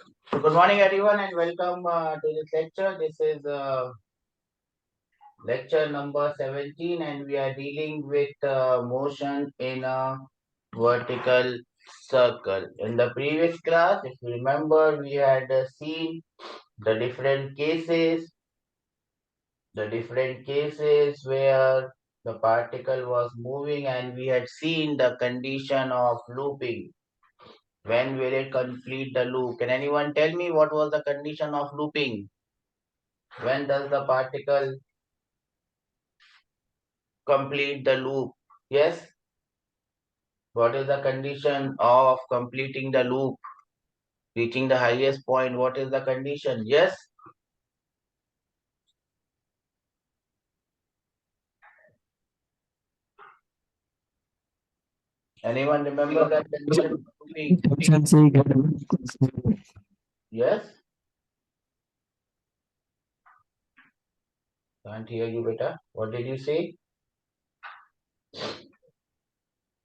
So good morning everyone and welcome to this lecture. This is lecture number 17 and we are dealing with motion in a vertical circle. In the previous class, if you remember, we had seen the different cases where the particle was moving and we had seen the condition of looping. When will it complete the loop? Can anyone tell me what was the condition of looping? When does the particle complete the loop? Yes. What is the condition of completing the loop? Reaching the highest point. What is the condition? Yes. Anyone remember that condition of looping? Yes. Can't hear you, beta. What did you say?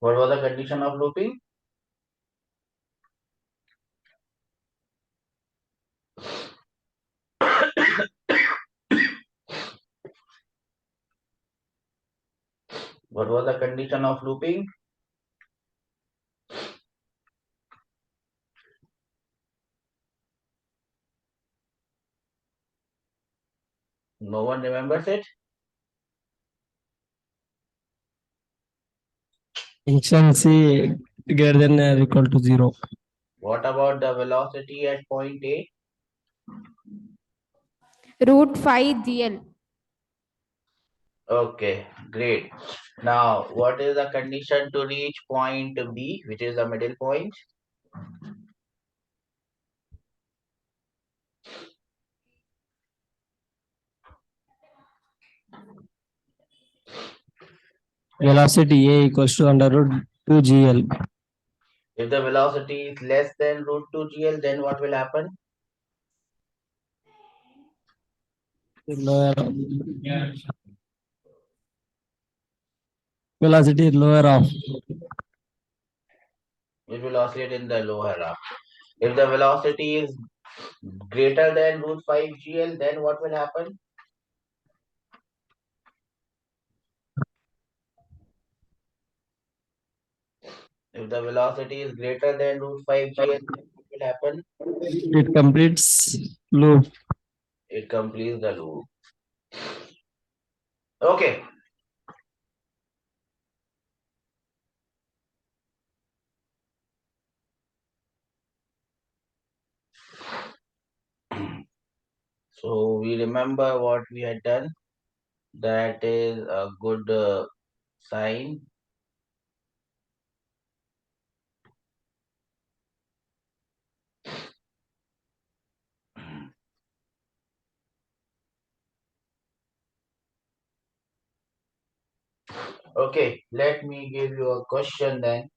What was the condition of looping? What was the condition of looping? No one remembers it? Efficiency greater than or equal to 0. What about the velocity at point A? Root 5 GL. Okay, great. Now, what is the condition to reach point B, which is the middle point? Velocity A equals to under root 2 GL. If the velocity is less than root 2 GL, then what will happen? Lower velocity is lower off. It will oscillate in the lower half. If the velocity is greater than root 5 GL, then what will happen? If the velocity is greater than root 5 GL, then what will happen? It completes loop. It completes the loop. Okay. So we remember what we had done. That is a good sign. Okay, let me give you a question then.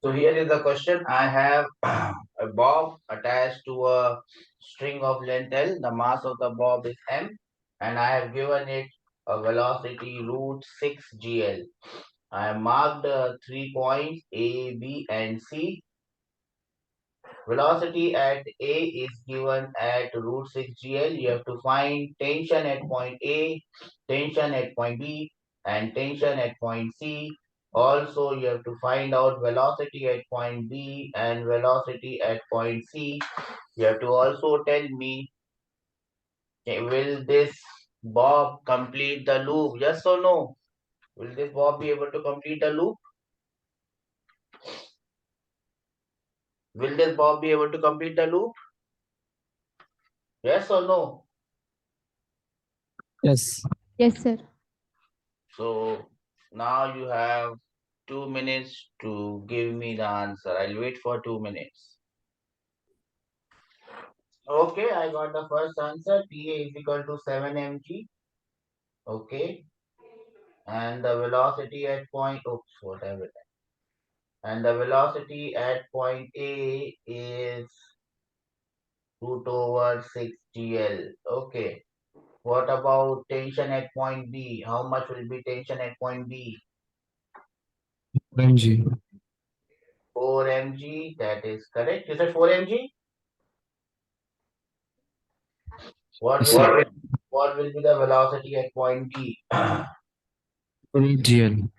So here is the question. I have a bob attached to a string of length L. The mass of the bob is m, and I have given it a velocity root 6 GL. I have marked 3 points A, B, and C. Velocity at A is given at root 6 GL. You have to find tension at point A, tension at point B, and tension at point C. Also, you have to find out velocity at point B and velocity at point C. You have to also tell me, will this bob complete the loop? Yes or no? Will this bob be able to complete the loop? Will this bob be able to complete the loop? Yes or no? Yes. Yes, sir. So now you have 2 minutes to give me the answer. I'll wait for 2 minutes. Okay, I got the first answer. TA is equal to 7 mg. Okay. And the velocity at point, oops, whatever. And the velocity at point A is root over 6GL. Okay. What about tension at point B? How much will be tension at point B? mg. 4 mg. That is correct. You said 4 mg? What Yes, will sir. what will be the velocity at point B? 8gl.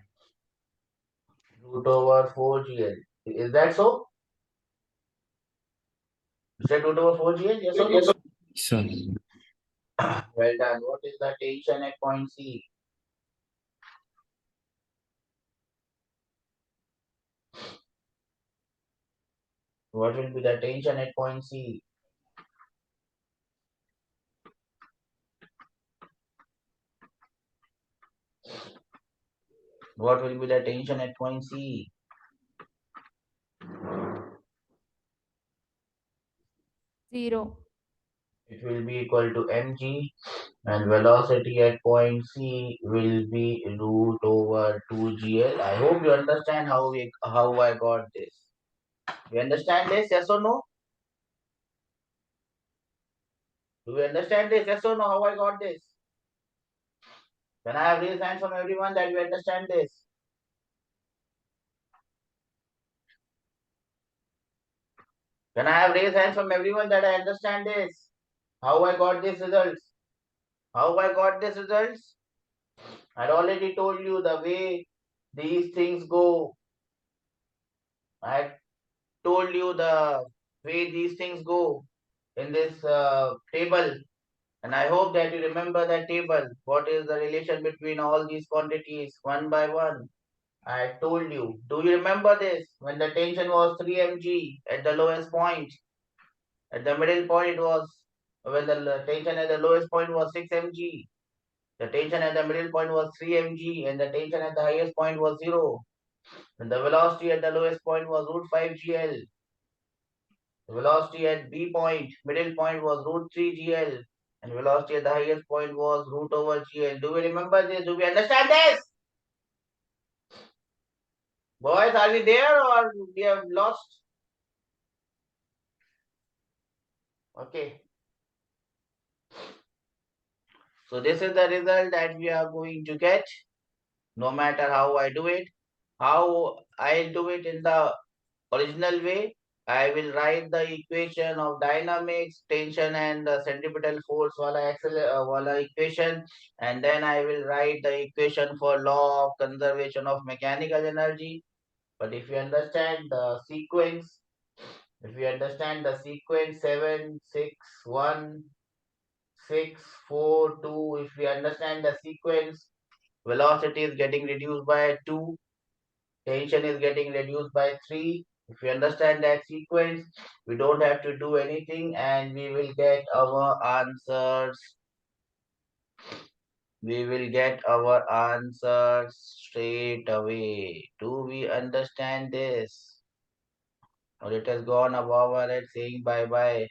Root over 4GL. Is that so? You said root over 4GL? Yes or no? Sir. Well done. What is the tension at point C? What will be the tension at point C? What will be the tension at point C? 0. It will be equal to mg, and velocity at point C will be root over 2gl. I hope you understand how I got this. You understand this? Yes or no? Do you understand this? Yes or no? How I got this? Can I have raised hands from everyone that you understand this? Can I have raised hands from everyone that I understand this? How I got these results? How I got these results? I already told you the way these things go. I told you the way these things go in this table, and I hope that you remember that table. What is the relation between all these quantities one by one? I told you. Do you remember this? When the tension was 3 mg at the lowest point, at the middle point it was, when the tension at the lowest point was 6 mg, the tension at the middle point was 3 mg, and the tension at the highest point was 0. And the velocity at the lowest point was root 5gl. The velocity at B point, middle point, was root 3gl, and velocity at the highest point was root over gl. Do we remember this? Do we understand this? Boys, are we there or we have lost? Okay. So this is the result that we are going to get, no matter how I do it. How I'll do it in the original way, I will write the equation of dynamics, tension, and centripetal force wala equation, and then I will write the equation for law of conservation of mechanical energy. But if you understand the sequence, 7, 6, 1, 6, 4, 2, if we understand the sequence, velocity is getting reduced by 2, tension is getting reduced by 3. If we understand that sequence, we don't have to do anything and we will get our answers. We will get our answers straight away. Do we understand this? Or it has gone above our head saying bye bye.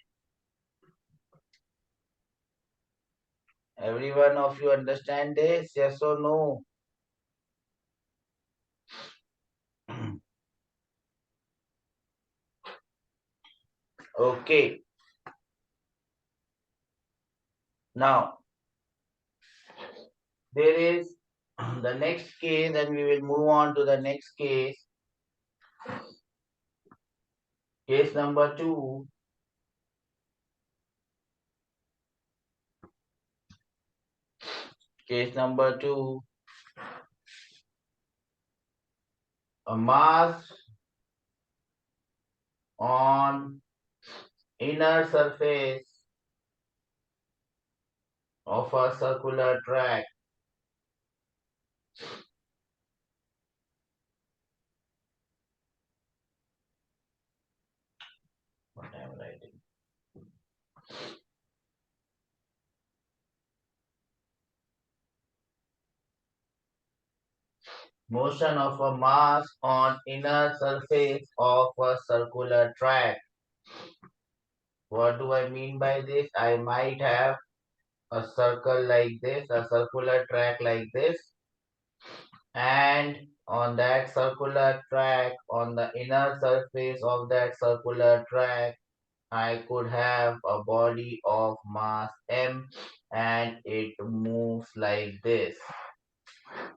Every one of you understand this? Yes or no? Okay. Now, there is the next case, and we will move on to the next case. Case number 2. Case number 2. A mass on inner surface of a circular track. What I am writing. Motion of a mass on inner surface of a circular track. What do I mean by this? I might have a circle like this, a circular track like this, and on that circular track, on the inner surface of that circular track, I could have a body of mass m, and it moves like this.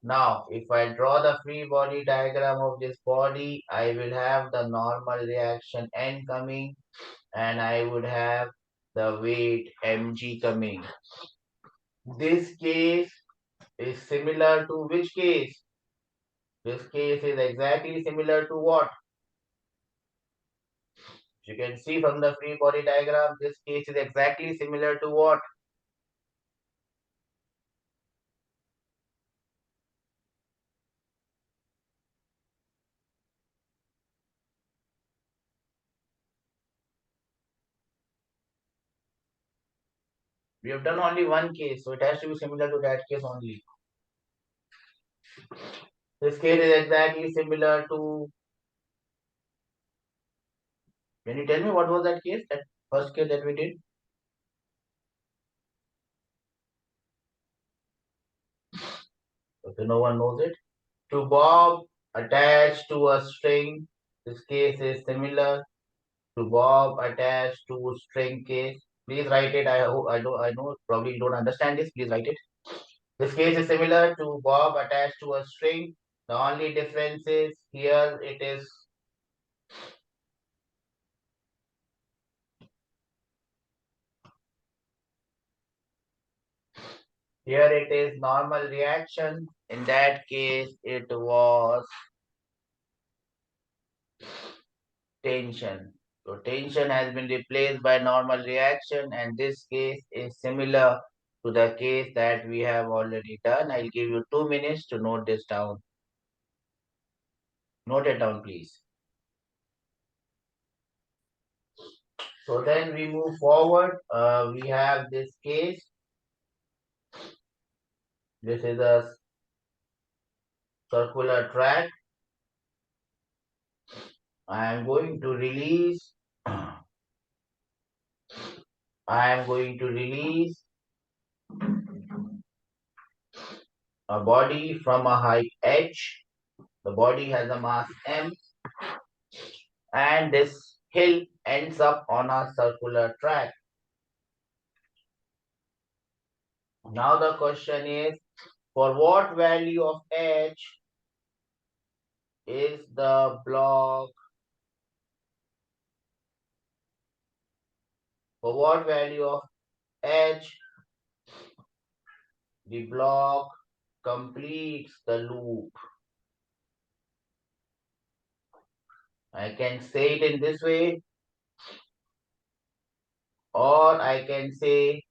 Now, if I draw the free body diagram of this body, I will have the normal reaction N coming, and I would have the weight mg coming. This case is similar to which case? This case is exactly similar to what? You can see from the free body diagram, this case is exactly similar to what? We have done only one case, so it has to be similar to that case only. This case is exactly similar to. Can you tell me what was that case? That first case that we did? Okay, no one knows it. To bob attached to a string. This case is similar to bob attached to string case. Please write it. I know probably you don't understand this. Please write it. This case is similar to bob attached to a string. The only difference is here it is normal reaction. In that case, it was tension. So tension has been replaced by normal reaction, and this case is similar to the case that we have already done. I'll give you 2 minutes to note this down. Note it down, please. So then we move forward. We have this case. This is a circular track. I am going to release. I am going to release a body from a height h. The body has a mass m, and this hill ends up on a circular track. Now the question is, for what value of h is the block? For what value of h the block completes the loop? I can say it in this way, or I can say,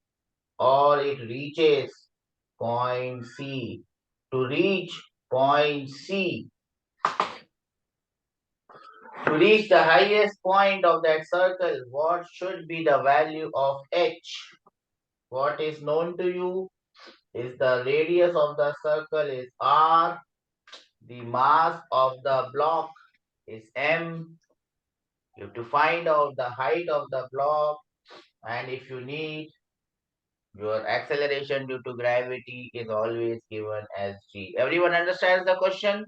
or it reaches point C. To reach point C, to reach the highest point of that circle, what should be the value of h? What is known to you is the radius of the circle is r, the mass of the block is m. You have to find out the height of the block, and if you need, your acceleration due to gravity is always given as g. Everyone understands the question?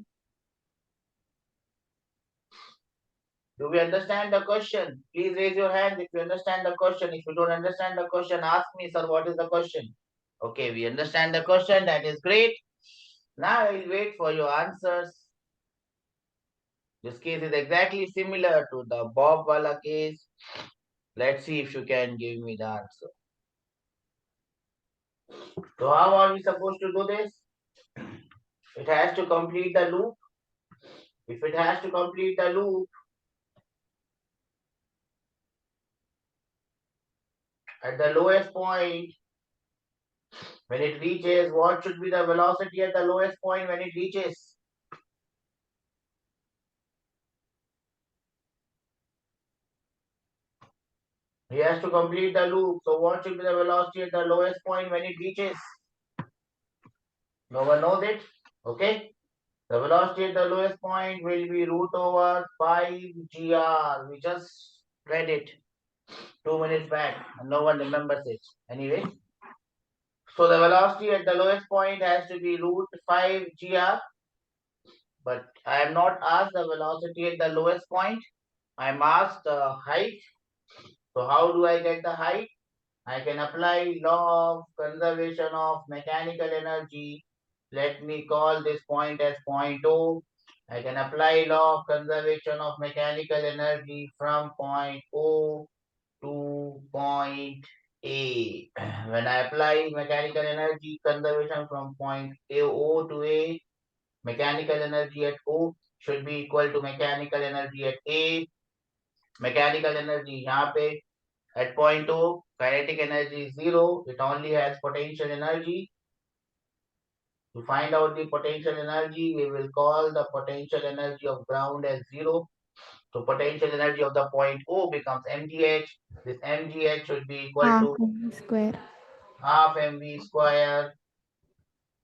Do we understand the question? Please raise your hand if you understand the question. If you don't understand the question, ask me, sir, what is the question? Okay, we understand the question. That is great. Now I will wait for your answers. This case is exactly similar to the Bob Wala case. Let's see if you can give me the answer. So how are we supposed to do this? It has to complete the loop. If it has to complete the loop, at the lowest point, when it reaches, what should be the velocity at the lowest point when it reaches? He has to complete the loop. So what should be the velocity at the lowest point when it reaches? No one knows it. Okay. The velocity at the lowest point will be root over 5 gr. We just read it 2 minutes back and no one remembers it. Anyway, so the velocity at the lowest point has to be root 5 gr. But I am not asked the velocity at the lowest point. I am asked the height. So how do I get the height? I can apply law of conservation of mechanical energy. Let me call this point as point O. I can apply law of conservation of mechanical energy from point O to point A. When I apply mechanical energy conservation from point O to A, mechanical energy at O should be equal to mechanical energy at A. Mechanical energy यहाँ पे at point O, kinetic energy is 0. It only has potential energy. To find out the potential energy, we will call the potential energy of ground as 0. So potential energy of the point O becomes mgh. This mgh should be equal half to mv square. half mv square.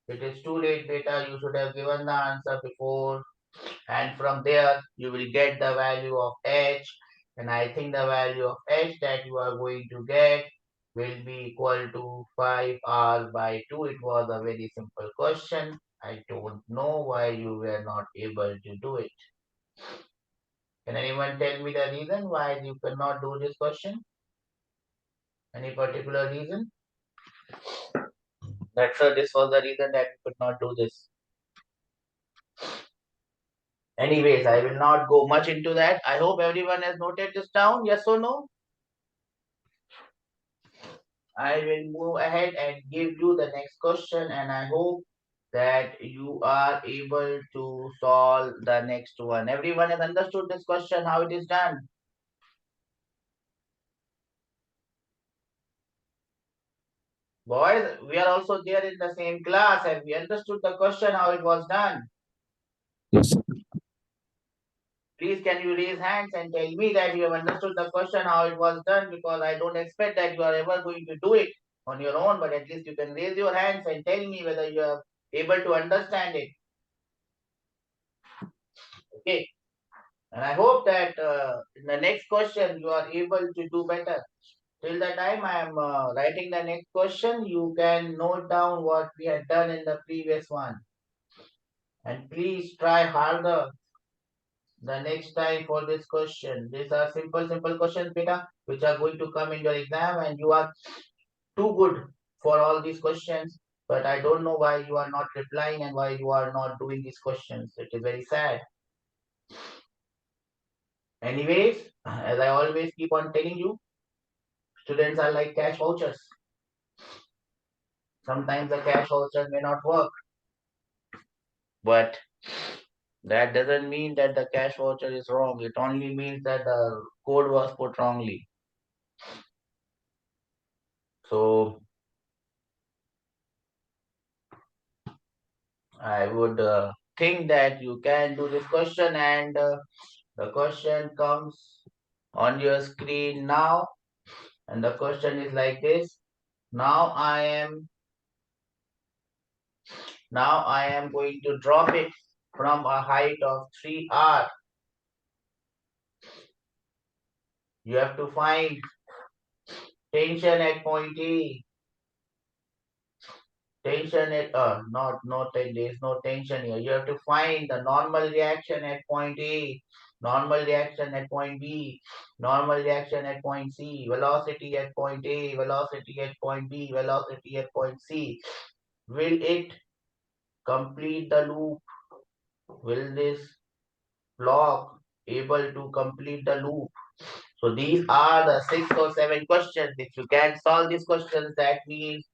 It is too late, beta. You should have given the answer before. And from there, you will get the value of h. And I think the value of h that you are going to get will be equal to 5r by 2. It was a very simple question. I don't know why you were not able to do it. Can anyone tell me the reason why you cannot do this question? Any particular reason? That's sir, this was the reason that you could not do this. Anyways, I will not go much into that. I hope everyone has noted this down. Yes or no? I will move ahead and give you the next question, and I hope that you are able to solve the next one. Everyone has understood this question, how it is done. Boys, we are also there in the same class. Have we understood the question, how it was done? Yes. Please, can you raise hands and tell me that you have understood the question, how it was done? Because I don't expect that you are ever going to do it on your own, but at least you can raise your hands and tell me whether you are able to understand it. Okay. And I hope that in the next question you are able to do better. Till the time I am writing the next question, you can note down what we had done in the previous one. And please try harder the next time for this question. These are simple questions, beta, which are going to come in your exam, and you are too good for all these questions. But I don't know why you are not replying and why you are not doing these questions. It is very sad. Anyways, as I always keep on telling you, students are like cash vouchers. Sometimes the cash voucher may not work, but that doesn't mean that the cash voucher is wrong. It only means that the code was put wrongly. So I would think that you can do this question, and the question comes on your screen now, and the question is like this. Now I am going to drop it from a height of 3r. You have to find tension at point A. Tension at there is no tension here. You have to find the normal reaction at point A, normal reaction at point B, normal reaction at point C, velocity at point A, velocity at point B, velocity at point C. Will it complete the loop? Will this block able to complete the loop? So these are the 6 or 7 questions. If you can solve these questions, that means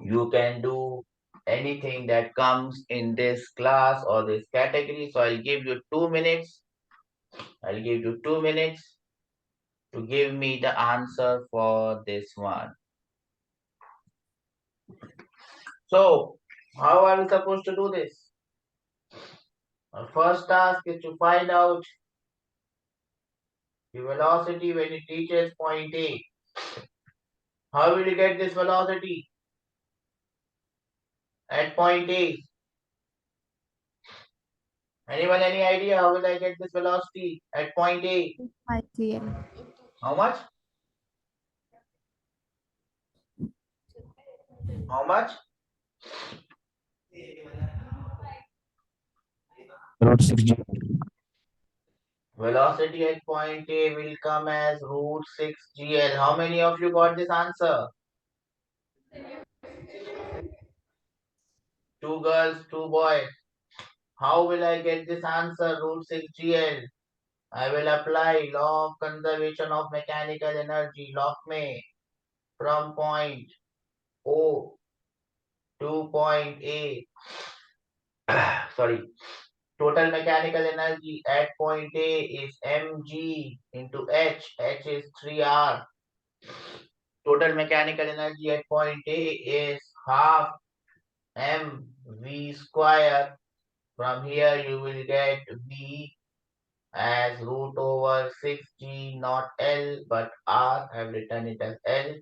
you can do anything that comes in this class or this category. So I'll give you 2 minutes. I'll give you 2 minutes to give me the answer for this one. So how are we supposed to do this? Our first task is to find out the velocity when it reaches point A. How will you get this velocity at point A? Anyone, any idea how will I get this velocity at point A? 5 GL. How much? How much? Root 6G. Velocity at point A will come as root 6 GL. How many of you got this answer? Two girls, two boys. How will I get this answer, root 6 GL? I will apply law of conservation of mechanical energy, LOCME, from point O to point A. Sorry. Total mechanical energy at point A is mg into h. H is 3r. Total mechanical energy at point A is half mv square. From here you will get v as root over 6g, not L, but R. I have written it as L.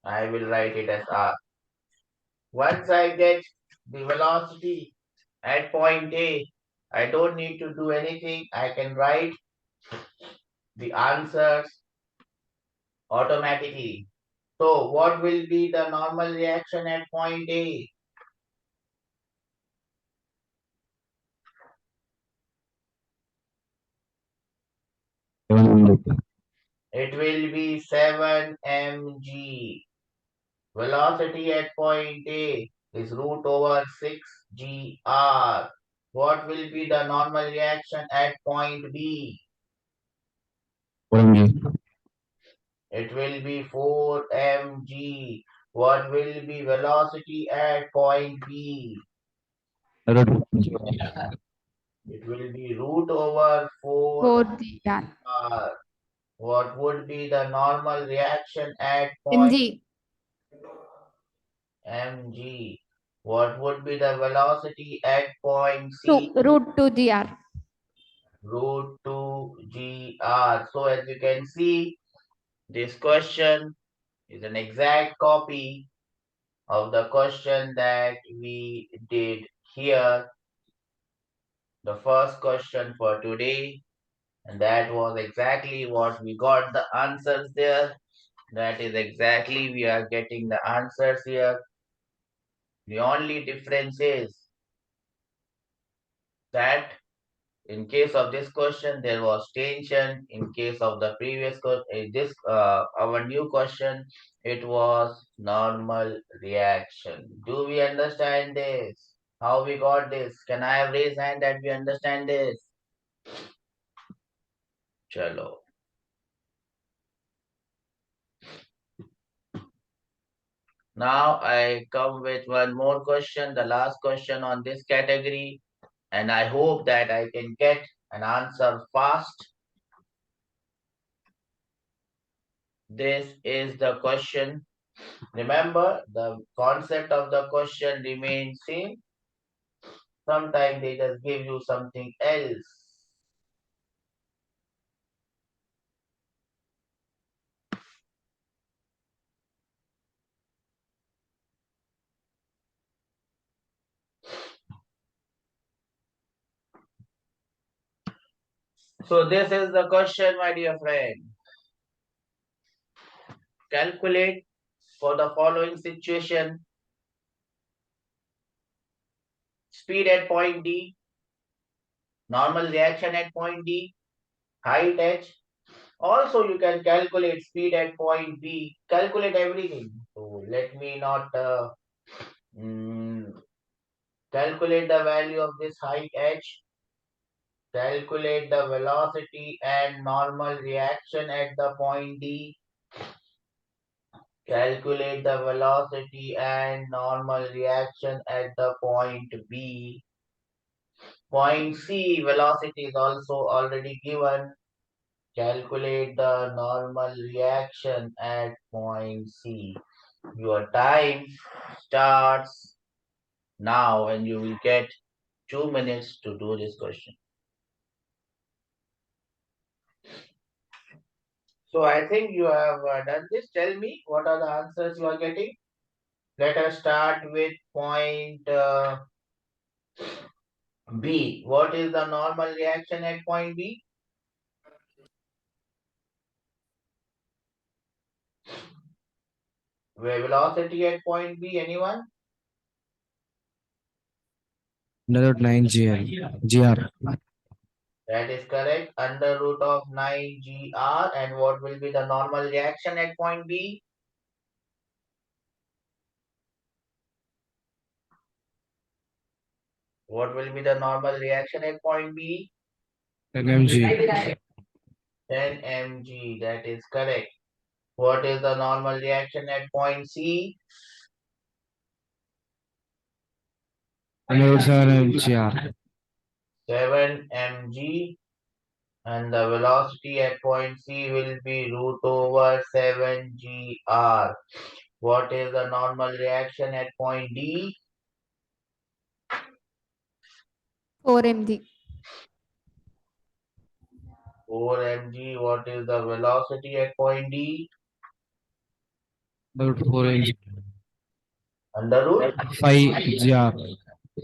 I will write it as R. Once I get the velocity at point A, I don't need to do anything. I can write the answers automatically. So what will be the normal reaction at point A? It will be 7 mg. Velocity at point A is root over 6gr. What will be the normal reaction at point B? 4mg. It will be 4 mg. What will be velocity at point B? Root It will be root over 4 4 GR. r. What would be the normal reaction at point mg. mg? What would be the velocity at point 2 C? root 2 GR. Root 2gr. So as you can see, this question is an exact copy of the question that we did here, the first question for today, and that was exactly what we got the answers there. That is exactly we are getting the answers here. The only difference is that in case of this question, there was tension. In case of the previous question, our new question, it was normal reaction. Do we understand this? How we got this? Can I have raised hand that we understand this? Chalo. Now I come with one more question, the last question on this category, and I hope that I can get an answer fast. This is the question. Remember, the concept of the question remains same. Sometimes they just give you something else. So this is the question, my dear friend. Calculate for the following situation. Speed at point D, normal reaction at point D, height h. Also, you can calculate speed at point B, calculate everything. So let me not calculate the value of this height h, calculate the velocity and normal reaction at the point D, calculate the velocity and normal reaction at the point B. Point C, velocity is also already given. Calculate the normal reaction at point C. Your time starts now and you will get 2 minutes to do this question. So I think you have done this. Tell me what are the answers you are getting. Let us start with point B. What is the normal reaction at point B? Velocity at point B, anyone? Under root 9 GL. GR. That is correct. Under root of 9 GR. And what will be the normal reaction at point B? What will be the normal reaction at point B? 10 mg. 10 mg. That is correct. What is the normal reaction at point C? Under root 7 GR. 7 mg. And the velocity at point C will be root over 7 GR. What is the normal reaction at point D? 4 mg. 4 mg. What is the velocity at point D? Under root 4 mg. Under root 5 GR.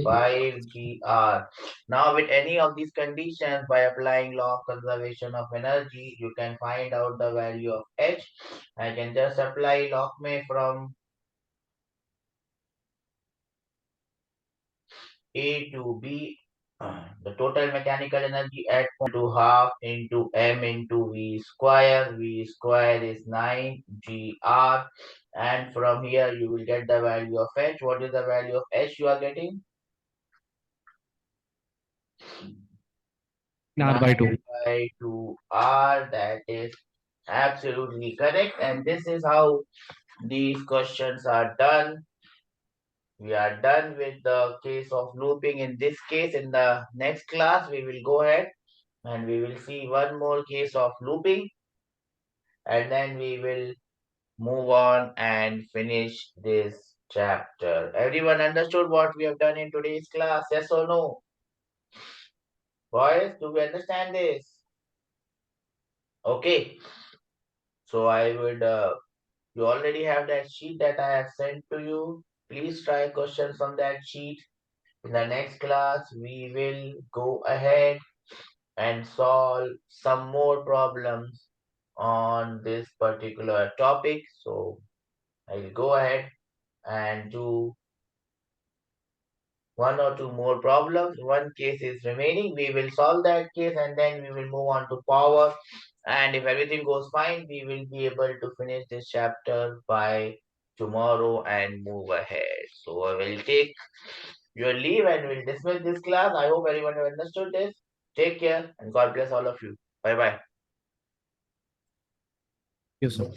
5 GR. Now, with any of these conditions, by applying law of conservation of energy, you can find out the value of H. I can just apply law of May from A to B. The total mechanical energy at point to half into m into v square. V square is 9 GR. And from here, you will get the value of H. What is the value of H you are getting? R by 2. By 2R. That is absolutely correct. And this is how these questions are done. We are done with the case of looping. In this case, in the next class, we will go ahead and we will see one more case of looping, and then we will move on and finish this chapter. Everyone understood what we have done in today's class? Yes or no? Boys, do we understand this? Okay. So I would, you already have that sheet that I have sent to you. Please try questions from that sheet. In the next class, we will go ahead and solve some more problems on this particular topic. So I will go ahead and do one or two more problems. One case is remaining. We will solve that case and then we will move on to power. And if everything goes fine, we will be able to finish this chapter by tomorrow and move ahead. So I will take your leave and will dismiss this class. I hope everyone have understood this. Take care and God bless all of you. Bye bye. Yes, sir.